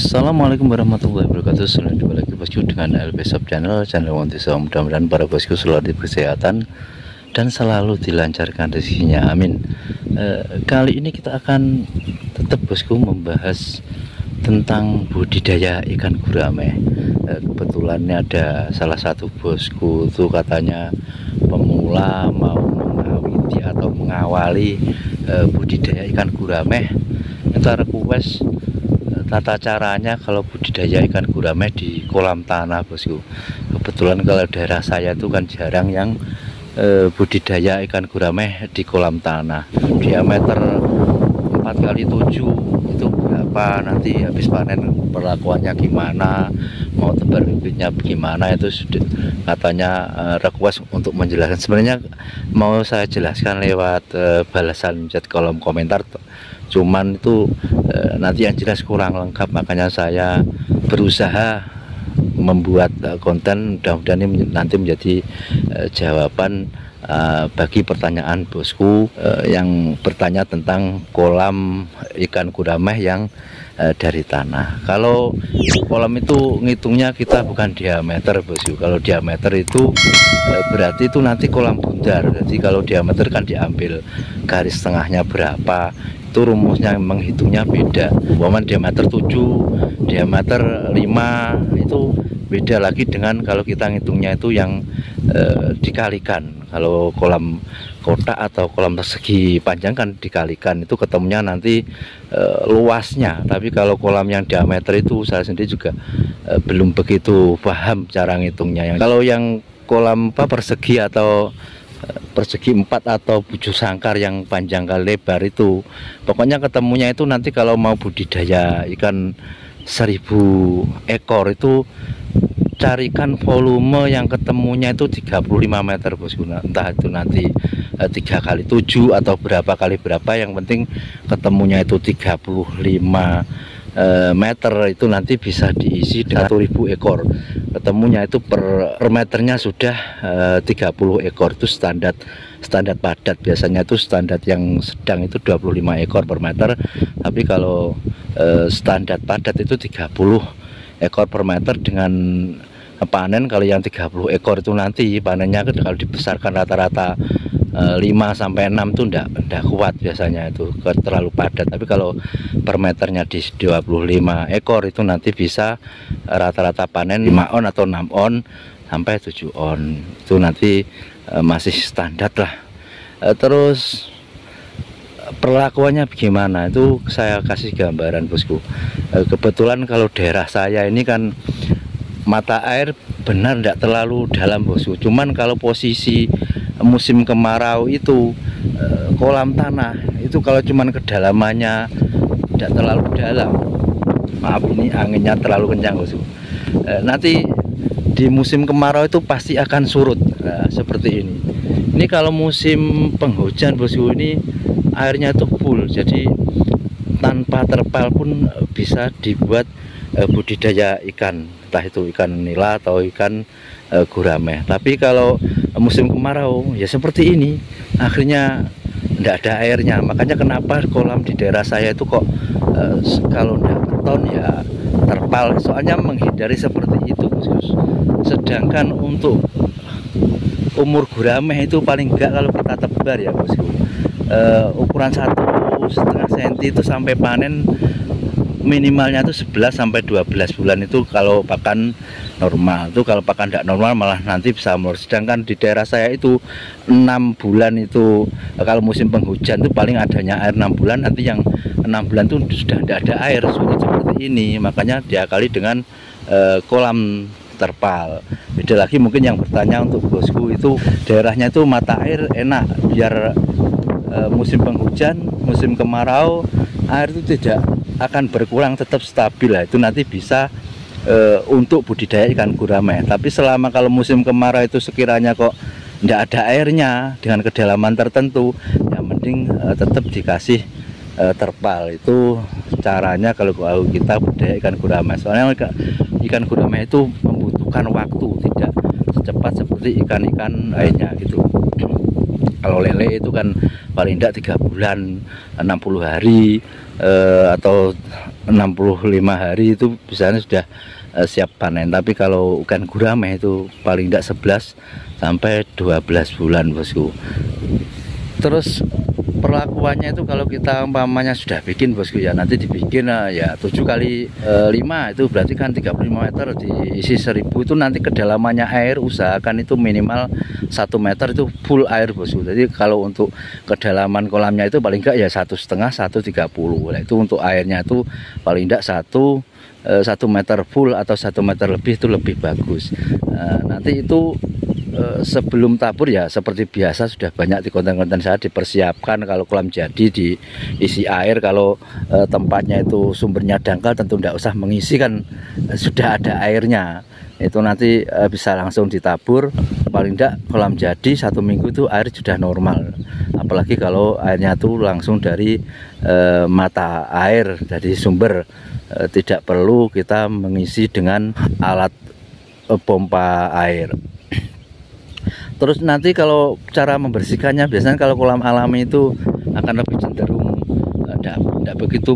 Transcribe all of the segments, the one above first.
Assalamualaikum warahmatullahi wabarakatuh. Selamat jumpa lagi bosku dengan LB Shop Channel Wontiso. Mudah-mudahan para bosku selalu diberi kesehatan dan selalu dilancarkan rezekinya, amin. Kali ini kita akan tetap bosku membahas tentang budidaya ikan gurame. Kebetulan ini ada salah satu bosku itu katanya pemula mau mengawiti atau mengawali budidaya ikan gurame. Itu request tata caranya kalau budidaya ikan gurame di kolam tanah bosku. Kebetulan kalau daerah saya itu kan jarang yang budidaya ikan gurame di kolam tanah. Diameter 4x7 itu berapa, nanti habis panen perlakuannya gimana, mau tebar bibitnya gimana, itu sudah katanya request untuk menjelaskan. Sebenarnya mau saya jelaskan lewat balasan chat kolom komentar, cuman itu nanti yang jelas kurang lengkap, makanya saya berusaha membuat konten. Mudah-mudahan ini nanti menjadi jawaban bagi pertanyaan bosku yang bertanya tentang kolam ikan gurame yang dari tanah. Kalau kolam itu ngitungnya kita bukan diameter bosku. Kalau diameter itu berarti itu nanti kolam bundar. Jadi kalau diameter kan diambil garis tengahnya berapa, itu rumusnya menghitungnya beda. Umpama diameter 7, diameter 5 itu beda lagi dengan kalau kita ngitungnya itu yang dikalikan. Kalau kolam kotak atau kolam persegi panjang kan dikalikan, itu ketemunya nanti luasnya. Tapi kalau kolam yang diameter itu saya sendiri juga belum begitu paham cara ngitungnya. Kalau yang kolam persegi atau persegi 4 atau bujur sangkar yang panjang kali lebar itu, pokoknya ketemunya itu nanti kalau mau budidaya ikan 1000 ekor itu carikan volume yang ketemunya itu 35 meter bosku. Entah itu nanti 3x7 atau berapa kali berapa, yang penting ketemunya itu 35 meter, itu nanti bisa diisi dengan 1000 ekor. Ketemunya itu per meternya sudah 30 ekor. Itu standar padat. Biasanya itu standar yang sedang itu 25 ekor per meter, tapi kalau standar padat itu 30 ekor per meter. Dengan panen kalau yang 30 ekor itu nanti panennya kalau dibesarkan rata-rata 5-6 itu enggak kuat, biasanya itu terlalu padat. Tapi kalau per meternya di 25 ekor itu nanti bisa rata-rata panen 5 on atau 6 on sampai 7 on. Itu nanti masih standar lah. Terus perlakuannya bagaimana itu saya kasih gambaran bosku. Kebetulan kalau daerah saya ini kan mata air benar tidak terlalu dalam bosku. Cuman kalau posisi musim kemarau itu kolam tanah itu kalau cuman kedalamannya tidak terlalu dalam, maaf ini anginnya terlalu kencang bosku, nanti di musim kemarau itu pasti akan surut. Seperti ini. Ini kalau musim penghujan bosku, ini airnya itu full, jadi tanpa terpal pun bisa dibuat budidaya ikan, entah itu ikan nila atau ikan gurame. Tapi kalau musim kemarau ya seperti ini, akhirnya tidak ada airnya. Makanya kenapa kolam di daerah saya itu kok kalau tidak beton ya terpal, soalnya menghindari seperti itu khusus. Sedangkan untuk umur gurame itu paling enggak kalau kita tebar ya bosku, ukuran 1,5 cm itu sampai panen minimalnya itu 11 sampai 12 bulan itu kalau pakan normal. Itu kalau pakan tidak normal malah nanti bisa molor. Sedangkan di daerah saya itu 6 bulan itu kalau musim penghujan itu paling adanya air 6 bulan, nanti yang 6 bulan itu sudah tidak ada air, seperti ini. Makanya diakali dengan kolam terpal. Beda lagi mungkin yang bertanya untuk bosku itu daerahnya itu mata air enak, biar musim penghujan, musim kemarau air itu tidak akan berkurang, tetap stabil lah. Itu nanti bisa untuk budidaya ikan gurame. Tapi selama kalau musim kemarau itu sekiranya kok tidak ada airnya dengan kedalaman tertentu, yang penting tetap dikasih terpal. Itu caranya kalau kita budidaya ikan gurame. Soalnya ikan gurame itu membutuhkan waktu, tidak secepat seperti ikan-ikan lainnya gitu. Kalau lele itu kan paling tidak 3 bulan 60 hari atau 65 hari itu biasanya sudah siap panen. Tapi kalau ikan gurame itu paling tidak 11 sampai 12 bulan bosku. Terus perlakuannya itu kalau kita umpamanya sudah bikin bosku ya, nanti dibikin ya 7 kali 5 itu berarti kan 35 meter diisi 1000 itu nanti kedalamannya air usahakan itu minimal 1 meter itu full air bosku. Jadi kalau untuk kedalaman kolamnya itu paling enggak ya 1,5 1,30. Nah, itu untuk airnya itu paling enggak 1 meter full atau 1 meter lebih itu lebih bagus. Nanti itu sebelum tabur ya seperti biasa sudah banyak di konten-konten saya dipersiapkan. Kalau kolam jadi diisi air, kalau tempatnya itu sumbernya dangkal tentu tidak usah mengisi kan, sudah ada airnya. Itu nanti bisa langsung ditabur. Paling tidak kolam jadi 1 minggu itu air sudah normal. Apalagi kalau airnya itu langsung dari mata air, dari sumber, tidak perlu kita mengisi dengan alat pompa air. Terus nanti kalau cara membersihkannya biasanya kalau kolam alami itu akan lebih cenderung tidak begitu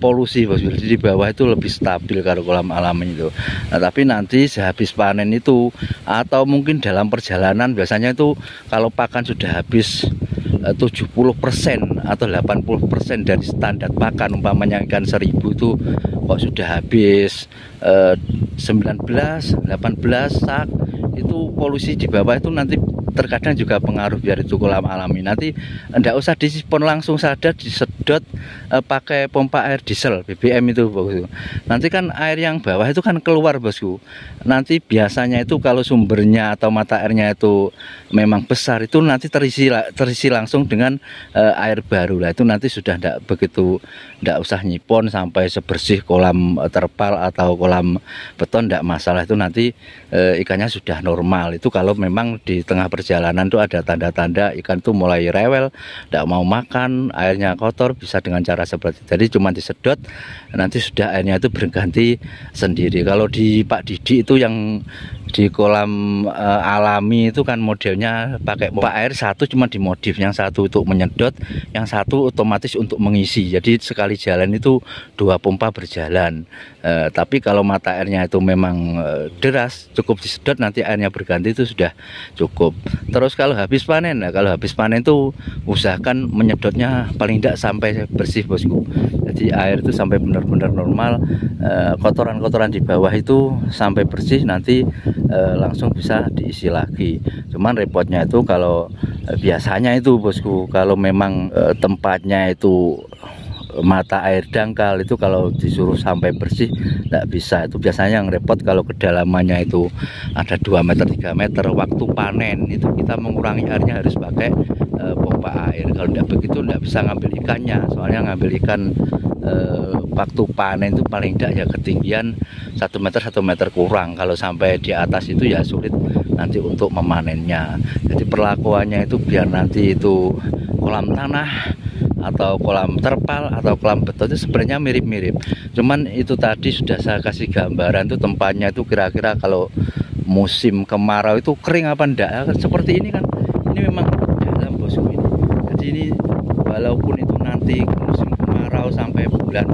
polusi bos. Jadi di bawah itu lebih stabil kalau kolam alami itu. Nah, tapi nanti sehabis panen itu atau mungkin dalam perjalanan biasanya itu kalau pakan sudah habis 70% atau 80% dari standar pakan, umpamanya ikan 1000 itu kok sudah habis 19 18 sak, itu polusi di bawah itu nanti terkadang juga pengaruh biar itu kolam alami. Nanti enggak usah disipon langsung saja, disedot pakai pompa air diesel BBM itu bosku. Nanti kan air yang bawah itu kan keluar bosku. Nanti biasanya itu kalau sumbernya atau mata airnya itu memang besar, itu nanti terisi langsung dengan air baru lah. Itu nanti sudah enggak usah nyipon sampai sebersih kolam terpal atau kolam beton, enggak masalah. Itu nanti ikannya sudah normal. Itu kalau memang di tengah perjalanan tuh ada tanda-tanda ikan tuh mulai rewel, tidak mau makan, airnya kotor, bisa dengan cara seperti tadi cuma disedot, nanti sudah airnya itu berganti sendiri. Kalau di Pak Didi itu yang di kolam alami itu kan modelnya pakai pompa air, satu cuma dimodif, yang satu untuk menyedot, yang satu otomatis untuk mengisi. Jadi sekali jalan itu 2 pompa berjalan. Tapi kalau mata airnya itu memang deras, cukup disedot nanti airnya berganti itu sudah cukup. Terus kalau habis panen, nah kalau habis panen itu usahakan menyedotnya paling tidak sampai bersih bosku. Jadi air itu sampai benar-benar normal, kotoran-kotoran di bawah itu sampai bersih, nanti langsung bisa diisi lagi. Cuman repotnya itu kalau biasanya itu bosku, kalau memang tempatnya itu mata air dangkal, itu kalau disuruh sampai bersih tidak bisa. Itu biasanya yang repot kalau kedalamannya itu ada 2 meter 3 meter. Waktu panen itu kita mengurangi airnya, harus pakai pompa air. Kalau tidak begitu tidak bisa ngambil ikannya. Soalnya ngambil ikan waktu panen itu paling tidak ya ketinggian 1 meter 1 meter kurang. Kalau sampai di atas itu ya sulit nanti untuk memanennya. Jadi perlakuannya itu biar nanti itu kolam tanah atau kolam terpal atau kolam beton itu sebenarnya mirip-mirip. Cuman itu tadi sudah saya kasih gambaran tuh tempatnya itu kira-kira kalau musim kemarau itu kering apa enggak. Seperti ini kan, ini memang dalam bosku ini. Jadi ini walaupun itu nanti musim kemarau sampai bulan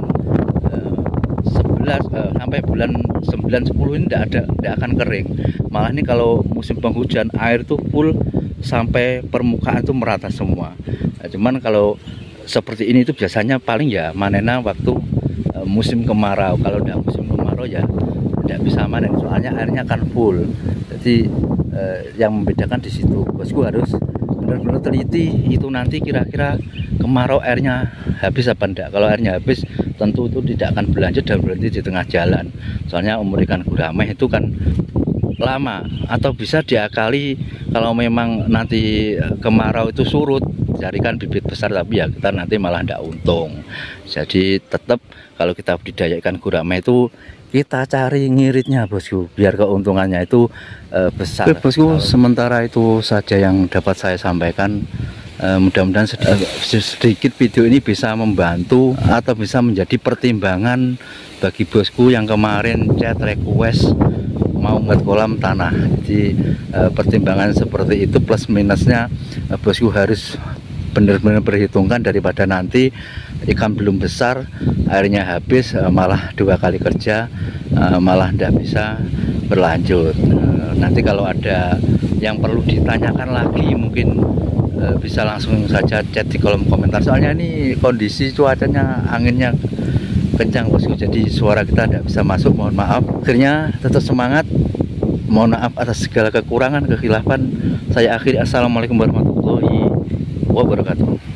11 sampai bulan 9 10 ini tidak akan kering. Malah ini kalau musim penghujan air tuh full sampai permukaan itu merata semua. Nah, cuman kalau seperti ini itu biasanya paling ya manennya waktu musim kemarau. Kalau udah musim kemarau ya tidak bisa manen, soalnya airnya akan full. Jadi yang membedakan di situ bosku, harus benar-benar teliti itu nanti kira-kira kemarau airnya habis apa enggak. Kalau airnya habis tentu itu tidak akan berlanjut dan berhenti di tengah jalan. Soalnya umur ikan gurame itu kan lama, atau bisa diakali kalau memang nanti kemarau itu surut, carikan bibit besar, tapi ya kita nanti malah tidak untung. Jadi tetap kalau kita budidaya ikan gurame itu kita cari ngiritnya bosku, biar keuntungannya itu besar. Oke, bosku, sementara itu saja yang dapat saya sampaikan. Mudah-mudahan sedikit video ini bisa membantu atau bisa menjadi pertimbangan bagi bosku yang kemarin chat request mau buat kolam tanah. Jadi pertimbangan seperti itu plus minusnya bosku harus benar-benar perhitungkan, daripada nanti ikan belum besar, airnya habis, malah 2 kali kerja, malah tidak bisa berlanjut. Nanti kalau ada yang perlu ditanyakan lagi mungkin bisa langsung saja chat di kolom komentar, soalnya ini kondisi cuacanya, anginnya kencang bosku, jadi suara kita tidak bisa masuk, mohon maaf. Akhirnya tetap semangat, mohon maaf atas segala kekurangan kekhilafan. Saya akhiri, assalamualaikum warahmatullahi wabarakatuh.